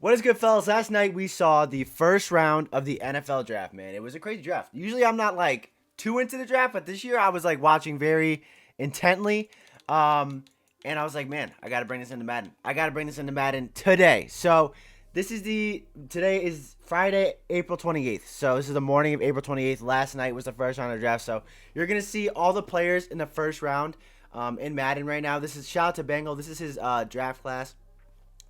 What is good, fellas? Last night we saw the first round of the NFL draft, man. It was a crazy draft. Usually I'm not like too into the draft, but this year I was like watching very intently. Um, and I was like, man, I got to bring this into Madden. I got to bring this into Madden today. So today is Friday, April 28th. So this is the morning of April 28th. Last night was the first round of the draft. So you're going to see all the players in the first round in Madden right now. Shout out to Bengal. This is his draft class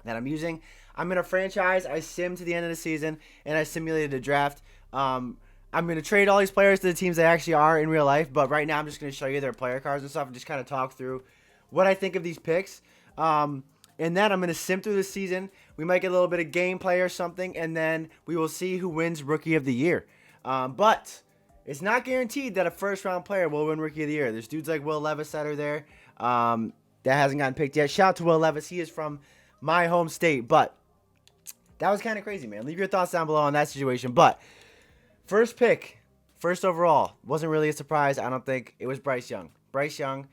that I'm using. I'm in a franchise. I sim to the end of the season, and I simulated a draft. I'm going to trade all these players to the teams they actually are in real life, but right now I'm just going to show you their player cards and stuff and just kind of talk through what I think of these picks. And then I'm going to sim through the season. We might get a little bit of gameplay or something, and then we will see who wins Rookie of the Year. But it's not guaranteed that a first-round player will win Rookie of the Year. There's dudes like Will Levis that are there that hasn't gotten picked yet. Shout out to Will Levis. He is from my home state, but that was kind of crazy, man. Leave your thoughts down below on that situation. But first pick, first overall, wasn't really a surprise. I don't think it was Bryce Young. Bryce Young,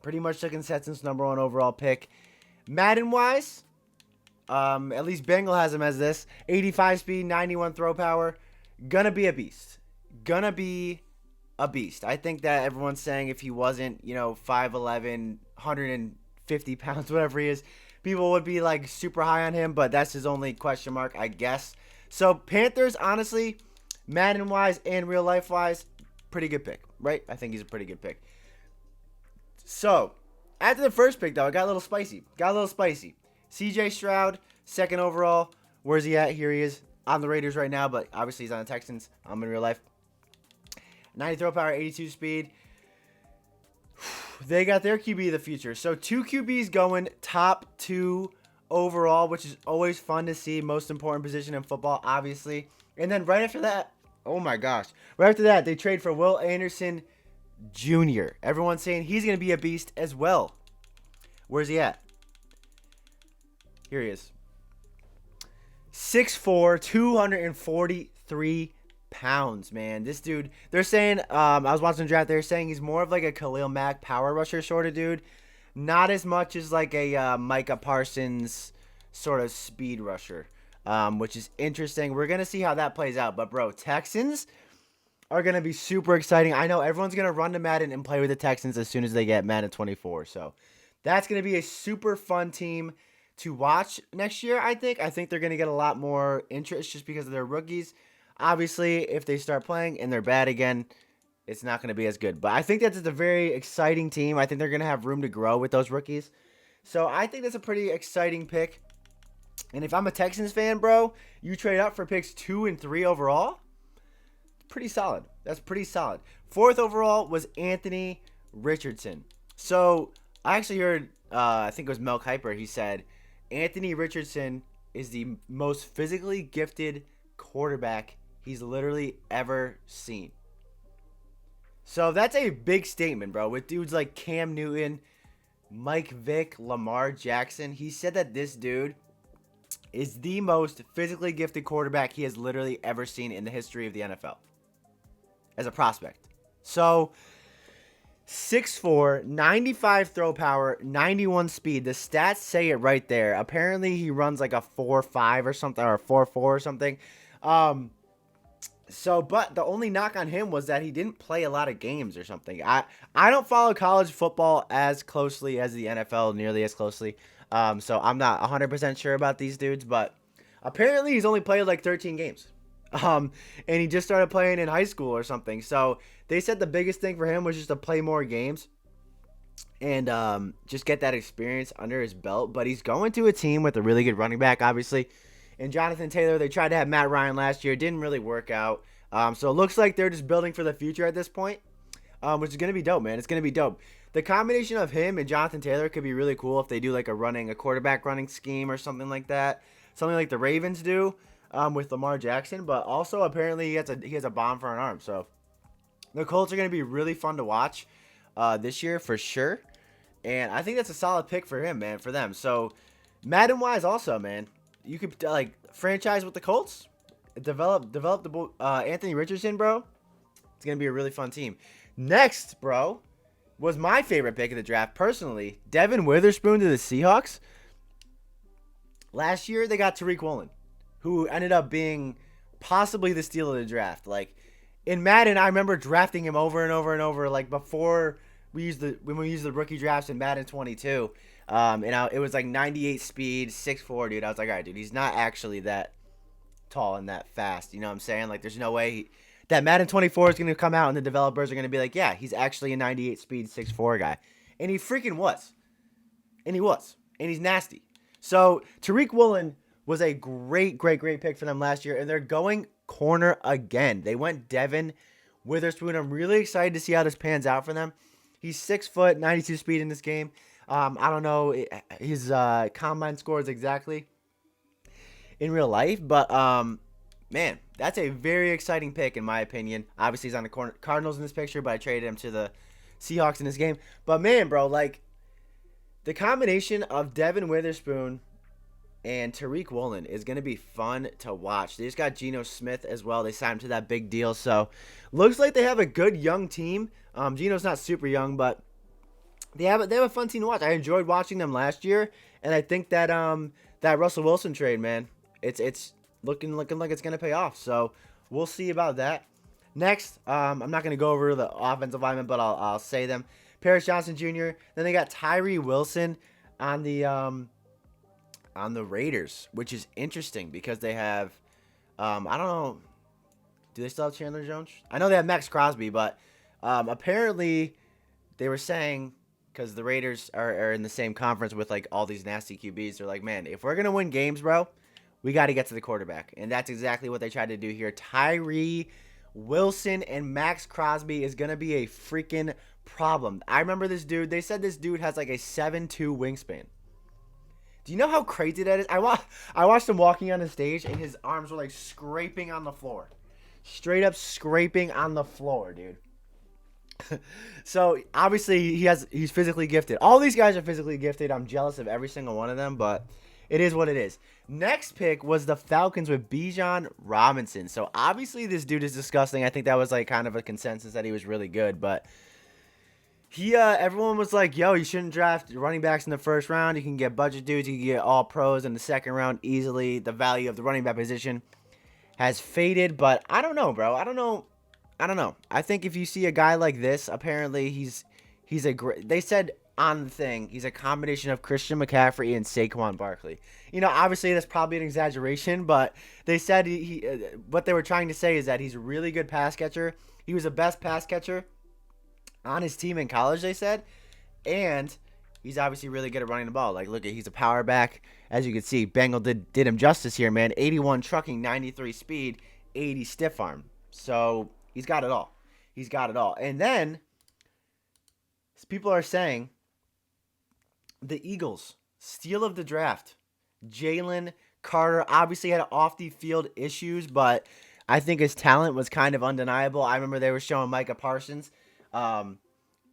pretty much took Setson's #1 overall pick. Madden wise, at least Bengal has him as this: 85 speed, 91 throw power. Gonna be a beast. Gonna be a beast. I think that everyone's saying if he wasn't, 5'11", 150 pounds, whatever he is, people would be like super high on him, but that's his only question mark, I guess. So Panthers, honestly, Madden wise and real life wise, pretty good pick, right? I think he's a pretty good pick. So after the first pick, though, it got a little spicy. CJ Stroud, second overall. Where's he at? Here he is on the Raiders right now, but obviously he's on the Texans. I'm in real life. 90 throw power, 82 speed. They got their QB of the future. So two QBs going top 2 overall, which is always fun to see. Most important position in football, obviously. And then right after that, oh my gosh. Right after that, they trade for Will Anderson Jr. Everyone's saying he's going to be a beast as well. Where's he at? Here he is. 6'4", 243 pounds, man. This dude, they're saying, I was watching the draft, they're saying he's more of like a Khalil Mack power rusher sort of dude. Not as much as like a Micah Parsons sort of speed rusher, which is interesting. We're going to see how that plays out. But, bro, Texans are going to be super exciting. I know everyone's going to run to Madden and play with the Texans as soon as they get Madden 24. So that's going to be a super fun team to watch next year, I think. I think they're going to get a lot more interest just because of their rookies. Obviously, if they start playing and they're bad again, it's not going to be as good. But I think that's a very exciting team. I think they're going to have room to grow with those rookies. So I think that's a pretty exciting pick. And if I'm a Texans fan, bro, you trade up for picks 2 and 3 overall. Pretty solid. That's pretty solid. 4th overall was Anthony Richardson. So I actually heard, I think it was Mel Kiper. He said Anthony Richardson is the most physically gifted quarterback he's literally ever seen. So that's a big statement, bro. With dudes like Cam Newton, Mike Vick, Lamar Jackson, he said that this dude is the most physically gifted quarterback he has literally ever seen in the history of the NFL as a prospect. So 6'4", 95 throw power, 91 speed. The stats say it right there. Apparently he runs like a 4.5 or something, or a 4.4 or something. But the only knock on him was that he didn't play a lot of games or something. I don't follow college football as closely as the NFL, nearly as closely. So I'm not 100% sure about these dudes, but apparently he's only played like 13 games. And he just started playing in high school or something. So they said the biggest thing for him was just to play more games and just get that experience under his belt. But he's going to a team with a really good running back, obviously. And Jonathan Taylor, they tried to have Matt Ryan last year. It didn't really work out. So it looks like they're just building for the future at this point, which is going to be dope, man. It's going to be dope. The combination of him and Jonathan Taylor could be really cool if they do like a quarterback running scheme or something like that. Something like the Ravens do with Lamar Jackson. But also apparently he has a bomb for an arm. So the Colts are going to be really fun to watch this year for sure. And I think that's a solid pick for him, man, for them. So Madden-wise also, man. You could like franchise with the Colts, develop the Anthony Richardson, bro. It's gonna be a really fun team. Next, bro, was my favorite pick of the draft personally. Devin Witherspoon to the Seahawks. Last year they got Tariq Woolen, who ended up being possibly the steal of the draft. Like in Madden, I remember drafting him over and over and over. Like before when we used the rookie drafts in Madden 22, it was like 98 speed, 6'4", dude. I was like, all right, dude, he's not actually that tall and that fast. You know what I'm saying? Like, there's no way that Madden 24 is going to come out and the developers are going to be like, yeah, he's actually a 98 speed, 6'4" guy, and he freaking was, and he was, and he's nasty. So Tariq Woolen was a great pick for them last year, and they're going corner again. They went Devin Witherspoon. I'm really excited to see how this pans out for them. He's 6 foot, 92 speed in this game. I don't know his combine scores exactly in real life, but man, that's a very exciting pick in my opinion. Obviously, he's on the Cardinals in this picture, but I traded him to the Seahawks in this game. But man, bro, like the combination of Devin Witherspoon and Tariq Woolen is going to be fun to watch. They just got Geno Smith as well. They signed him to that big deal. So, looks like they have a good young team. Geno's not super young, but they have a fun team to watch. I enjoyed watching them last year, and I think that that Russell Wilson trade, man, it's looking like it's going to pay off. So, we'll see about that. Next, I'm not going to go over the offensive linemen, but I'll say them. Paris Johnson Jr. Then they got Tyree Wilson on the Raiders, which is interesting because they have, I don't know, do they still have Chandler Jones? I know they have Max Crosby, but apparently they were saying, because the Raiders are in the same conference with like all these nasty QBs, they're like, man, if we're going to win games, bro, we got to get to the quarterback. And that's exactly what they tried to do here. Tyree Wilson and Max Crosby is going to be a freaking problem. I remember this dude. They said this dude has like a 7'2" wingspan. Do you know how crazy that is? I watched him walking on the stage, and his arms were like scraping on the floor. Straight up scraping on the floor, dude. So, obviously, he's physically gifted. All these guys are physically gifted. I'm jealous of every single one of them, but it is what it is. Next pick was the Falcons with Bijan Robinson. So, obviously, this dude is disgusting. I think that was like kind of a consensus that he was really good, but everyone was like, yo, you shouldn't draft running backs in the first round. You can get budget dudes. You can get all pros in the second round easily. The value of the running back position has faded, but I don't know, bro. I don't know. I think if you see a guy like this, apparently he's a great, they said on the thing, he's a combination of Christian McCaffrey and Saquon Barkley. You know, obviously that's probably an exaggeration, but they said what they were trying to say is that he's a really good pass catcher. He was the best pass catcher on his team in college, they said, and he's obviously really good at running the ball. Like, look, he's a power back. As you can see, Bengal did him justice here, man. 81 trucking, 93 speed, 80 stiff arm. So he's got it all. He's got it all. And then people are saying the Eagles, steal of the draft, Jalen Carter obviously had off-the-field issues, but I think his talent was kind of undeniable. I remember they were showing Micah Parsons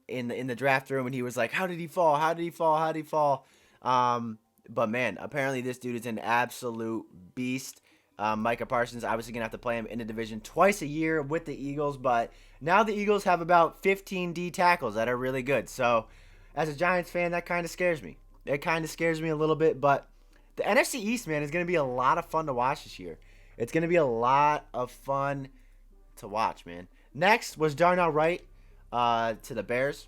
in the draft room, and he was like, how did he fall? But man, apparently this dude is an absolute beast. Micah Parsons obviously gonna have to play him in the division twice a year with the Eagles, but now the Eagles have about 15 D tackles that are really good. So as a Giants fan, that kind of scares me. It kind of scares me a little bit, but the NFC East, man, is gonna be a lot of fun to watch this year. It's gonna be a lot of fun to watch, man. Next was Darnell Wright to the Bears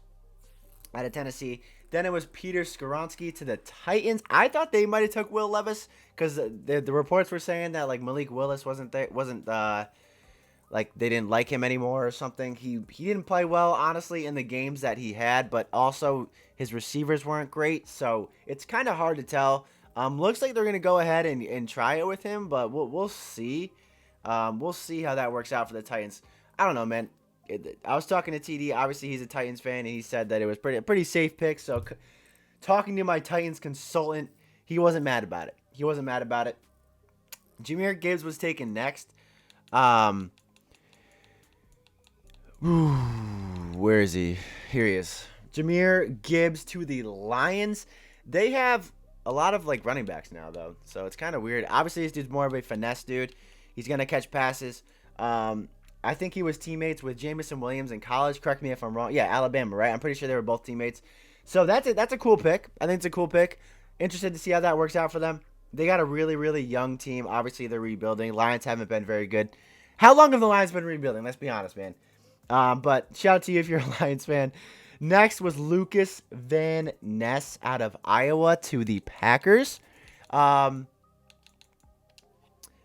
out of Tennessee. Then it was Peter Skoronski to the Titans. I thought they might have took Will Levis because the reports were saying that like Malik Willis wasn't like they didn't like him anymore or something. He didn't play well, honestly, in the games that he had, but also his receivers weren't great, so it's kind of hard to tell. Looks like they're gonna go ahead and try it with him, but we'll see. We'll see how that works out for the Titans. I don't know, man. I was talking to TD. Obviously, he's a Titans fan, and he said that it was pretty safe pick. So, talking to my Titans consultant, he wasn't mad about it. Jahmyr Gibbs was taken next. Where is he? Here he is. Jahmyr Gibbs to the Lions. They have a lot of like running backs now, though, so it's kind of weird. Obviously, this dude's more of a finesse dude. He's gonna catch passes. I think he was teammates with Jamison Williams in college. Correct me if I'm wrong. Yeah, Alabama, right? I'm pretty sure they were both teammates. So that's a cool pick. I think it's a cool pick. Interested to see how that works out for them. They got a really, really young team. Obviously, they're rebuilding. Lions haven't been very good. How long have the Lions been rebuilding? Let's be honest, man. But shout out to you if you're a Lions fan. Next was Lucas Van Ness out of Iowa to the Packers. Um,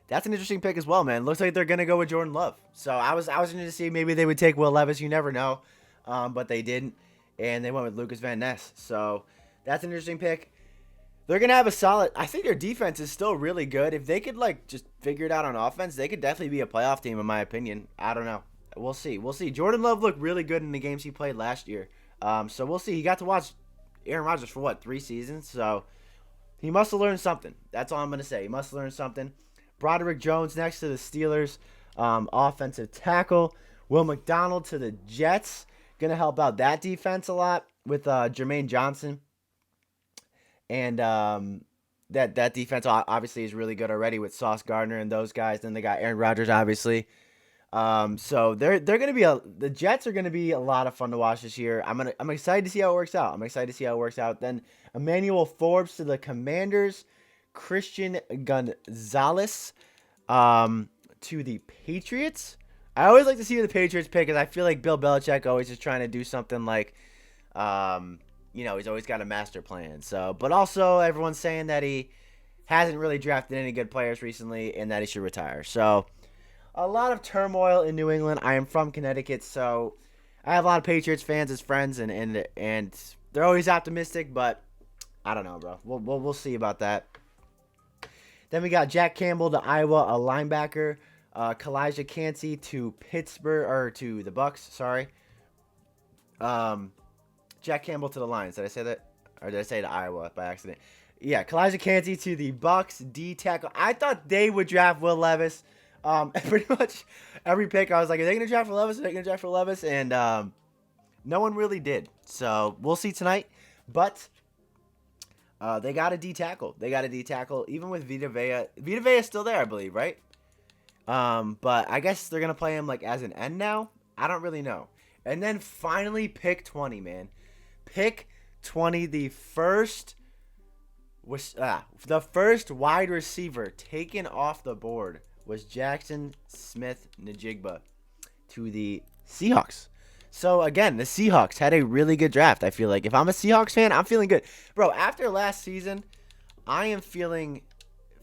that's an interesting pick as well, man. Looks like they're gonna go with Jordan Love. So I was interested to see maybe they would take Will Levis. You never know, but they didn't, and they went with Lucas Van Ness. So that's an interesting pick. They're gonna have a solid. I think their defense is still really good. If they could like just figure it out on offense, they could definitely be a playoff team, in my opinion. I don't know. We'll see. We'll see. Jordan Love looked really good in the games he played last year. So we'll see. He got to watch Aaron Rodgers for what, 3 seasons? So he must have learned something. That's all I'm gonna say. He must have learned something. Broderick Jones next to the Steelers, offensive tackle. Will McDonald to the Jets, gonna help out that defense a lot with Jermaine Johnson. And that defense obviously is really good already with Sauce Gardner and those guys. Then they got Aaron Rodgers, obviously. So they're gonna be the Jets are gonna be a lot of fun to watch this year. I'm excited to see how it works out. Then Emmanuel Forbes to the Commanders, Christian Gonzalez, to the Patriots. I always like to see who the Patriots pick because I feel like Bill Belichick always is trying to do something like, he's always got a master plan. So, but also everyone's saying that he hasn't really drafted any good players recently and that he should retire. So, a lot of turmoil in New England. I am from Connecticut, so I have a lot of Patriots fans as friends, and they're always optimistic. But I don't know, bro. We'll see about that. Then we got Jack Campbell to Iowa, a linebacker. Kalijah Cansey to Pittsburgh, or to the Bucks. Sorry. Jack Campbell to the Lions. Did I say that? Or did I say to Iowa by accident? Yeah, Kalijah Cansey to the Bucks, D tackle. I thought they would draft Will Levis. Pretty much every pick, I was like, are they going to draft Will Levis? Are they going to draft Will Levis? And no one really did. So we'll see tonight. But they got a D tackle. Even with Vita Vea. Vita Vea is still there, I believe, right? But I guess they're going to play him like as an end now. I don't really know. And then finally pick 20, man. Pick 20, the first wide receiver taken off the board was Jackson Smith-Njigba to the Seahawks. So, again, the Seahawks had a really good draft, I feel like. If I'm a Seahawks fan, I'm feeling good. Bro, after last season, I am feeling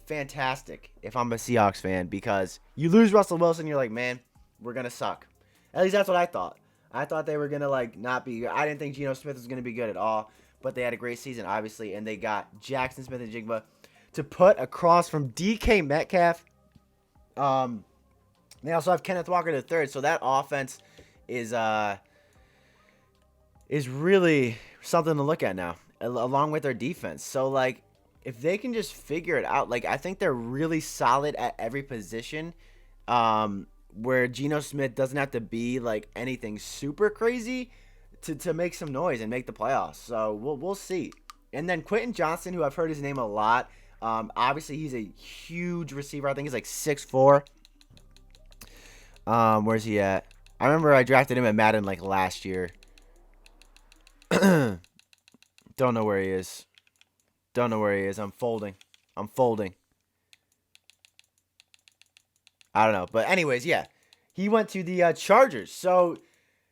fantastic if I'm a Seahawks fan because you lose Russell Wilson, you're like, man, we're going to suck. At least that's what I thought. I thought they were going to, like, not be good. I didn't think Geno Smith was going to be good at all, but they had a great season, obviously, and they got Jackson Smith-Njigba to put across from DK Metcalf. They also have Kenneth Walker III, so that offense is really something to look at now, along with their defense. So, like, if they can just figure it out, like, I think they're really solid at every position, where Geno Smith doesn't have to be, like, anything super crazy to make some noise and make the playoffs. So, we'll see. And then Quentin Johnston, who I've heard his name a lot, obviously, he's a huge receiver. I think he's like 6'4". Where's he at? I remember I drafted him at Madden like last year. Don't know where he is. I'm folding. I don't know. But anyways, yeah. He went to the Chargers. So,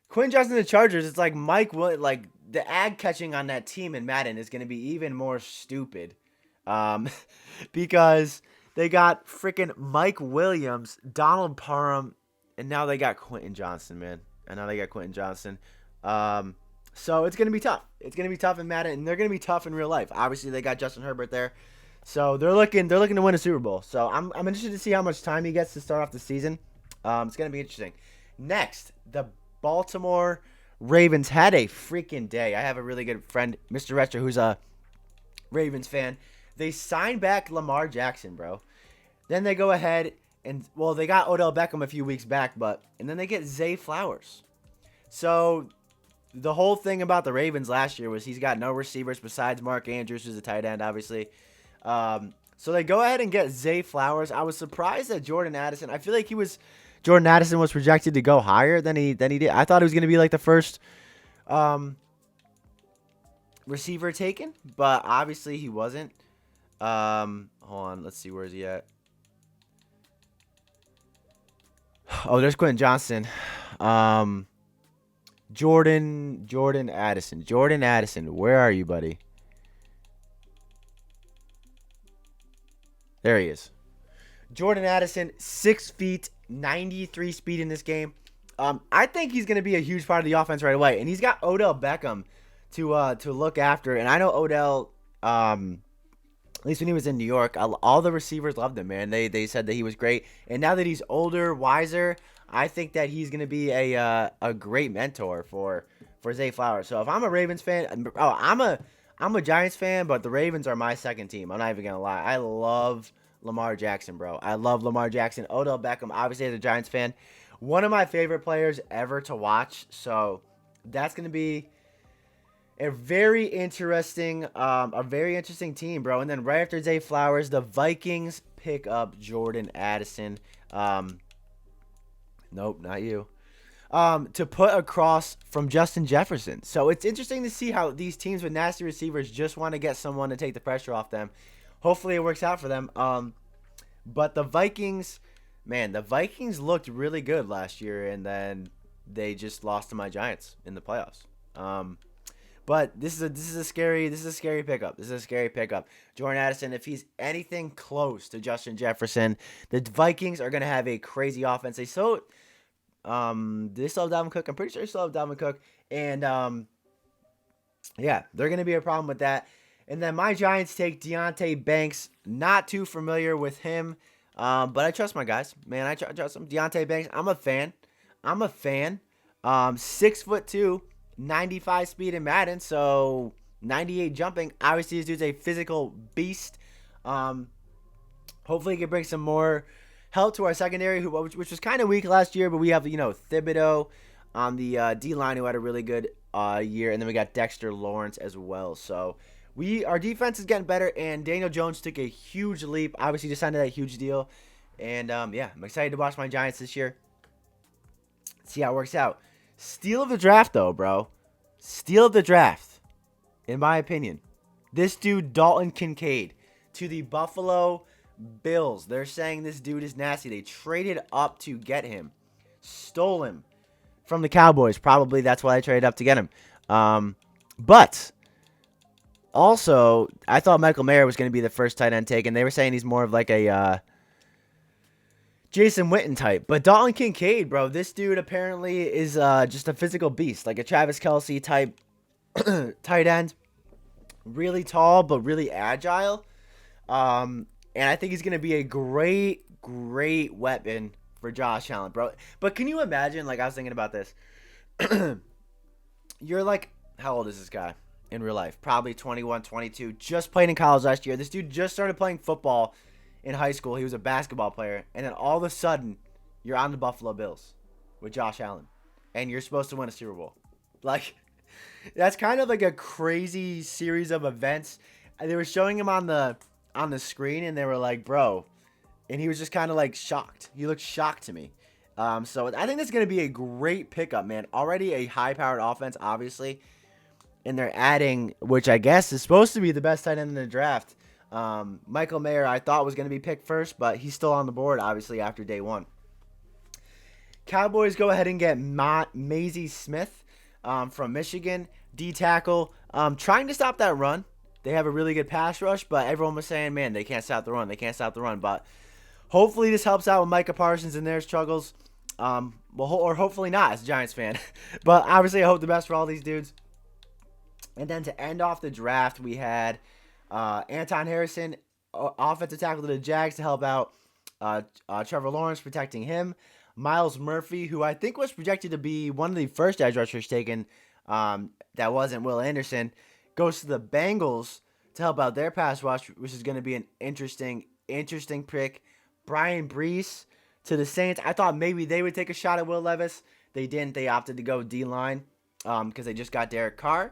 Quentin Johnston to the Chargers, it's like Mike Will, like the ad catching on that team in Madden is going to be even more stupid. Because they got freaking Mike Williams, Donald Parham, and now they got Quentin Johnston, man. So it's going to be tough. It's going to be tough in Madden, and they're going to be tough in real life. Obviously, they got Justin Herbert there. So they're looking to win a Super Bowl. So I'm interested to see how much time he gets to start off the season. It's going to be interesting. Next, the Baltimore Ravens had a freaking day. I have a really good friend, Mr. Retcher, who's a Ravens fan. They signed back Lamar Jackson, bro. Then they go ahead and, well, they got Odell Beckham a few weeks back, and then they get Zay Flowers. So the whole thing about the Ravens last year was he's got no receivers besides Mark Andrews, who's a tight end, obviously. So they go ahead and get Zay Flowers. I was surprised that Jordan Addison was projected to go higher than he did. I thought he was going to be like the first receiver taken, but obviously he wasn't. Hold on. Let's see. Where is he at? Oh, there's Quentin Johnston. Um, Jordan Addison. Jordan Addison. Where are you, buddy? There he is. Jordan Addison, 6 feet, 93 speed in this game. I think he's going to be a huge part of the offense right away, and he's got Odell Beckham to look after. And I know Odell, at least when he was in New York, all the receivers loved him, man. They said that he was great, and now that he's older, wiser, I think that he's going to be a great mentor for Zay Flowers. So if I'm a Ravens fan, I'm a Giants fan, but the Ravens are my second team. I'm not even gonna lie. I love Lamar Jackson, bro. I love Lamar Jackson. Odell Beckham, obviously as a Giants fan, one of my favorite players ever to watch. So that's gonna be a very interesting team, bro. And then right after Zay Flowers, the Vikings pick up Jordan Addison. Nope, not you. To put across from Justin Jefferson. So it's interesting to see how these teams with nasty receivers just want to get someone to take the pressure off them. Hopefully it works out for them. But the Vikings, man, the Vikings looked really good last year, and then they just lost to my Giants in the playoffs. But this is a scary pickup. This is a scary pickup. Jordan Addison, if he's anything close to Justin Jefferson, the Vikings are gonna have a crazy offense. They still have Dalvin Cook. I'm pretty sure they still have Dalvin Cook. And yeah, they're gonna be a problem with that. And then my Giants take Deontay Banks. Not too familiar with him, but I trust my guys. Man, I trust him. Deontay Banks. I'm a fan. 6'2", 95 speed in Madden, so 98 jumping. Obviously, this dude's a physical beast. Hopefully, he can bring some more help to our secondary, which was kind of weak last year. But we have Thibodeau on the D line, who had a really good year, and then we got Dexter Lawrence as well. So our defense is getting better, and Daniel Jones took a huge leap. Obviously, just signed that huge deal, and yeah, I'm excited to watch my Giants this year. See how it works out. Steal of the draft, though, bro. Steal of the draft, in my opinion. This dude, Dalton Kincaid, to the Buffalo Bills. They're saying this dude is nasty. They traded up to get him. Stole him from the Cowboys. Probably that's why they traded up to get him. But also, I thought Michael Mayer was going to be the first tight end taken. They were saying he's more of like a Jason Witten type. But Dalton Kincaid, bro, this dude apparently is just a physical beast. Like a Travis Kelce type tight end. Really tall, but really agile. And I think he's going to be a great weapon for Josh Allen, bro. But can you imagine, like I was thinking about this. You're like, how old is this guy in real life? Probably 21, 22. Just played in college last year. This dude just started playing football in high school. He was a basketball player. And then all of a sudden, you're on the Buffalo Bills with Josh Allen. And you're supposed to win a Super Bowl. Like, that's kind of like a crazy series of events. They were showing him on the screen, and they were like, bro. And he was just kind of like shocked. He looked shocked to me. So I think that's going to be a great pickup, man. Already a high-powered offense, obviously. And they're adding, which I guess is supposed to be the best tight end in the draft. Michael Mayer, I thought was going to be picked first, but he's still on the board, obviously, after day one. Cowboys go ahead and get Maisie Smith from Michigan, D-tackle. Trying to stop that run. They have a really good pass rush, but everyone was saying, man, they can't stop the run. They can't stop the run. But hopefully this helps out with Micah Parsons and their struggles. Or hopefully not as a Giants fan. But obviously I hope the best for all these dudes. And then to end off the draft, we had Anton Harrison, offensive tackle to the Jags to help out Trevor Lawrence, protecting him. Miles Murphy, who I think was projected to be one of the first edge rushers taken, that wasn't Will Anderson, goes to the Bengals to help out their pass rush, which is going to be an interesting pick. Brian Brees to the Saints. I thought maybe they would take a shot at Will Levis. They didn't. They opted to go D-line because they just got Derek Carr.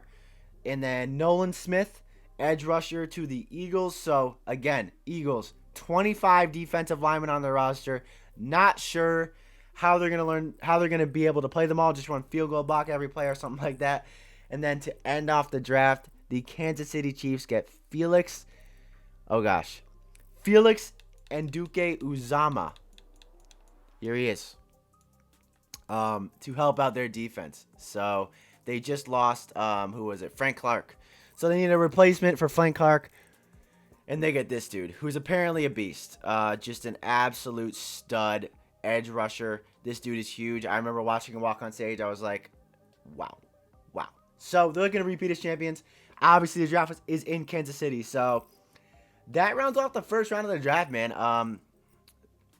And then Nolan Smith, edge rusher to the Eagles. So, again, Eagles, 25 defensive linemen on their roster. Not sure how they're going to be able to play them all. Just run field goal block every play or something like that. And then to end off the draft, the Kansas City Chiefs get Felix Oh gosh. Felix Nduke Uzama. Here he is. To help out their defense. So they just lost who was it? Frank Clark. So they need a replacement for Frank Clark. And they get this dude, who's apparently a beast. Just an absolute stud edge rusher. This dude is huge. I remember watching him walk on stage. I was like, wow. Wow. So they're looking to repeat as champions. Obviously, the draft is in Kansas City. So that rounds off the first round of the draft, man.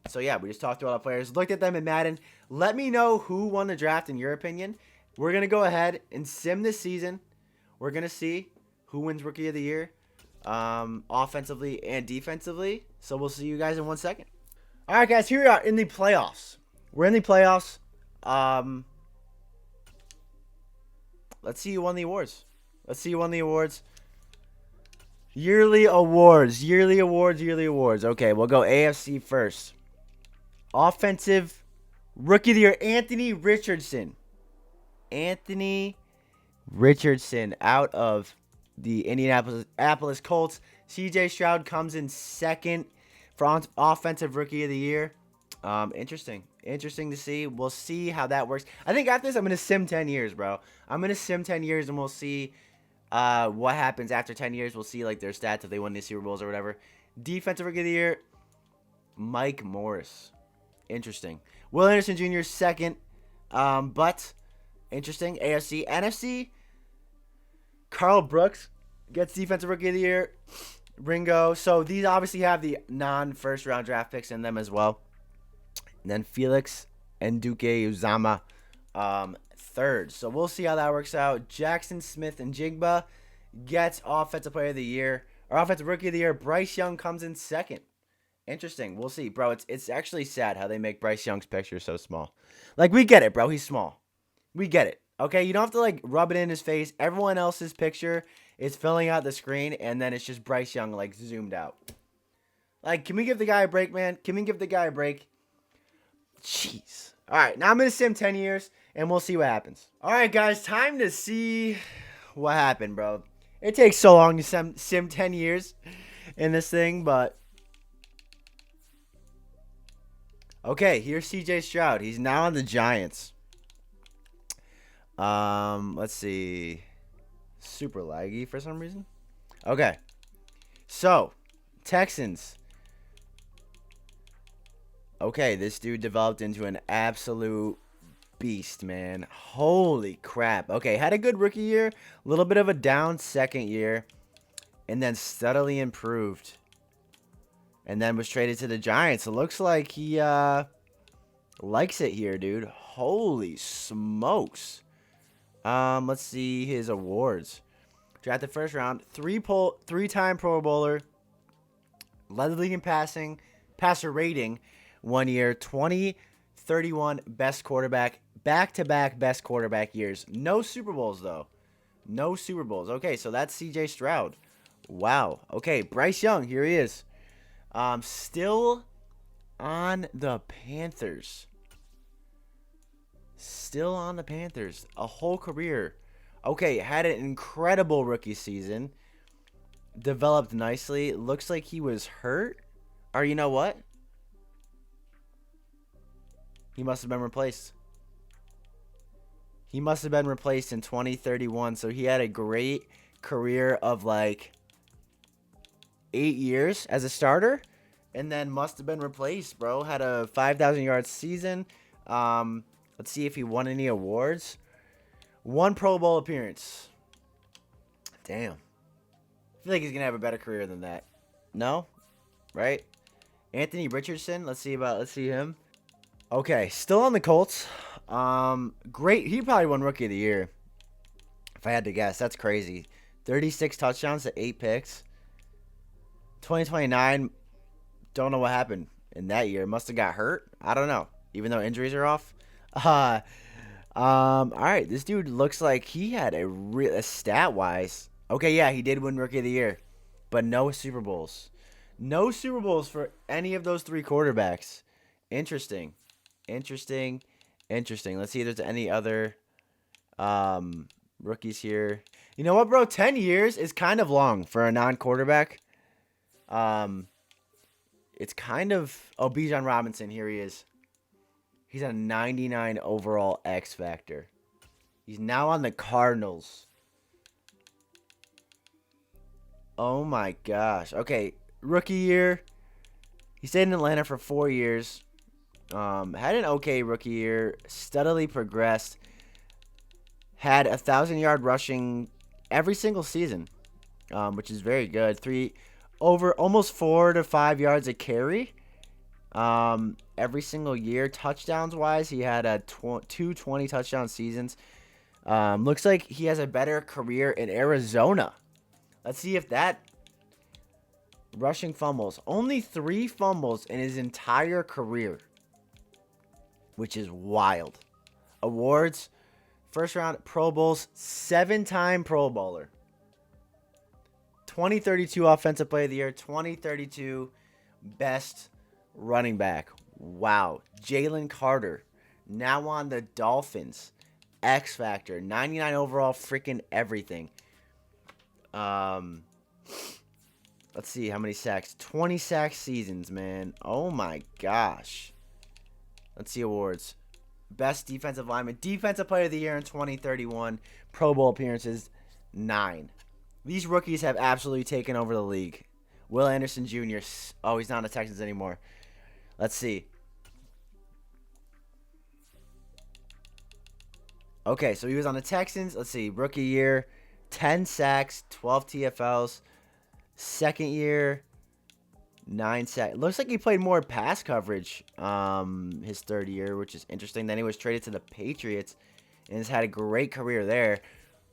So yeah, we just talked to all the players. Looked at them in Madden. Let me know who won the draft in your opinion. We're going to go ahead and sim this season. We're going to see who wins Rookie of the Year. Offensively and defensively. So we'll see you guys in 1 second. All right, guys, here we are in the playoffs. We're in the playoffs. Let's see who won the awards. Let's see who won the awards. Yearly awards. Okay, we'll go AFC first. Offensive Rookie of the Year, Anthony Richardson. Anthony Richardson out of the Indianapolis Colts. CJ Stroud comes in second for Offensive Rookie of the Year. Interesting to see. We'll see how that works. I think after this, I'm going to sim 10 years, bro. I'm going to sim 10 years, and we'll see what happens after 10 years. We'll see like their stats if they win the Super Bowls or whatever. Defensive Rookie of the Year, Mike Morris. Interesting. Will Anderson Jr. second, but interesting. AFC. NFC, Carl Brooks gets Defensive Rookie of the Year. Ringo. So these obviously have the non-first round draft picks in them as well. And then Felix Nduke Uzama third. So we'll see how that works out. Jackson Smith and Jigba gets Offensive Player of the Year. Or Offensive Rookie of the Year. Bryce Young comes in second. Interesting. We'll see. Bro, it's actually sad how they make Bryce Young's picture so small. Like, we get it, bro. He's small. We get it. Okay? You don't have to, like, rub it in his face. Everyone else's picture is filling out the screen, and then it's just Bryce Young, like, zoomed out. Like, can we give the guy a break, man? Can we give the guy a break? Jeez. All right. Now I'm going to sim 10 years, and we'll see what happens. All right, guys. Time to see what happened, bro. It takes so long to sim 10 years in this thing, but... Okay, here's CJ Stroud. He's now on the Giants. Let's see. Super laggy for some reason. Okay. So, Texans. Okay, this dude developed into an absolute beast, man. Holy crap. Okay, had a good rookie year. A little bit of a down second year. And then steadily improved. And then was traded to the Giants. It looks like he likes it here, dude. Holy smokes. Let's see his awards. Drafted first round. Three-time Pro Bowler. Led the league in passer rating 1 year. 2031 best quarterback. Back-to-back best quarterback years. No Super Bowls, though. No Super Bowls. Okay, so that's CJ Stroud. Wow. Okay, Bryce Young. Here he is. Still on the Panthers. Still on the Panthers. A whole career. Okay, had an incredible rookie season. Developed nicely. Looks like he was hurt. Or you know what? He must have been replaced. He must have been replaced in 2031. So he had a great career of like 8 years as a starter, and then must have been replaced, bro. Had a 5,000 yard season. Let's see if he won any awards. One Pro Bowl appearance. Damn. I feel like he's gonna have a better career than that. No, right? Anthony Richardson. Let's see him. Okay, still on the Colts. Great. He probably won Rookie of the Year. If I had to guess, that's crazy. 36 touchdowns to 8 picks. 2029, don't know what happened in that year. Must have got hurt. I don't know. Even though injuries are off. All right. This dude looks like he had a stat-wise. Okay, yeah, he did win Rookie of the Year. But no Super Bowls. No Super Bowls for any of those 3 quarterbacks. Interesting. Let's see if there's any other rookies here. You know what, bro? 10 years is kind of long for a non-quarterback. It's kind of Bijan Robinson. Here he is. He's a 99 overall X Factor. He's now on the Cardinals. Oh my gosh. Okay, rookie year. He stayed in Atlanta for 4 years. Had an okay rookie year. Steadily progressed. Had 1,000-yard rushing every single season, which is very good. Almost 4 to 5 yards a carry. Every single year, touchdowns wise, he had two 20 touchdown seasons. Looks like he has a better career in Arizona. Let's see if that rushing fumbles. Only 3 fumbles in his entire career, which is wild. Awards, first round Pro Bowls, 7-time Pro Bowler. 2032 Offensive Player of the Year, 2032 Best Running Back. Wow. Jalen Carter, now on the Dolphins. X Factor, 99 overall, freaking everything. Let's see how many sacks. 20 sack seasons, man. Oh my gosh. Let's see awards. Best defensive lineman, defensive player of the year in 2031, Pro Bowl appearances, 9. These rookies have absolutely taken over the league. Will Anderson Jr. Oh, he's not on the Texans anymore. Let's see. Okay, so he was on the Texans. Let's see. Rookie year, 10 sacks, 12 TFLs. Second year, 9 sacks. Looks like he played more pass coverage his third year, which is interesting. Then he was traded to the Patriots and has had a great career there.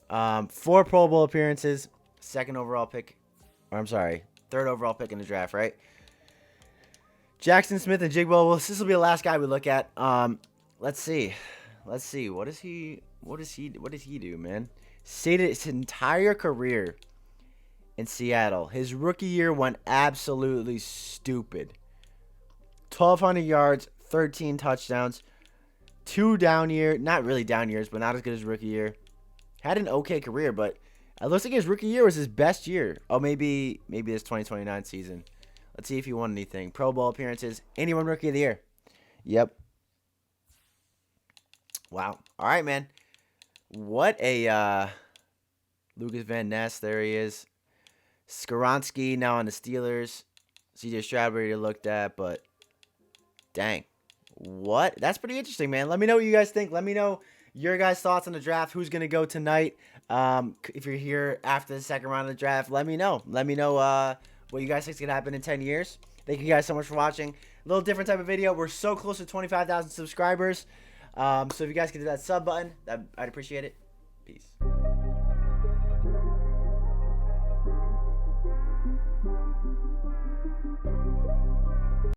4 Pro Bowl appearances, third overall pick in the draft, right? Jackson Smith and Jigba. Well, this will be the last guy we look at. Let's see. What does he do, man? Stayed his entire career in Seattle. His rookie year went absolutely stupid. 1,200 yards, 13 touchdowns, 2 down year, not really down years, but not as good as rookie year. Had an okay career, but it looks like his rookie year was his best year. Oh, maybe this 2029 season. Let's see if he won anything. Pro Bowl appearances, and he won Rookie of the Year. Yep. Wow. All right, man. What a Lucas Van Ness. There he is. Skoronski now on the Steelers. CJ Stroud already looked at, but dang. What? That's pretty interesting, man. Let me know what you guys think. Let me know your guys' thoughts on the draft. Who's going to go tonight? If you're here after the second round of the draft, let me know. Let me know what you guys think is going to happen in 10 years. Thank you guys so much for watching. A little different type of video. We're so close to 25,000 subscribers. So if you guys could do that sub button, I'd appreciate it. Peace.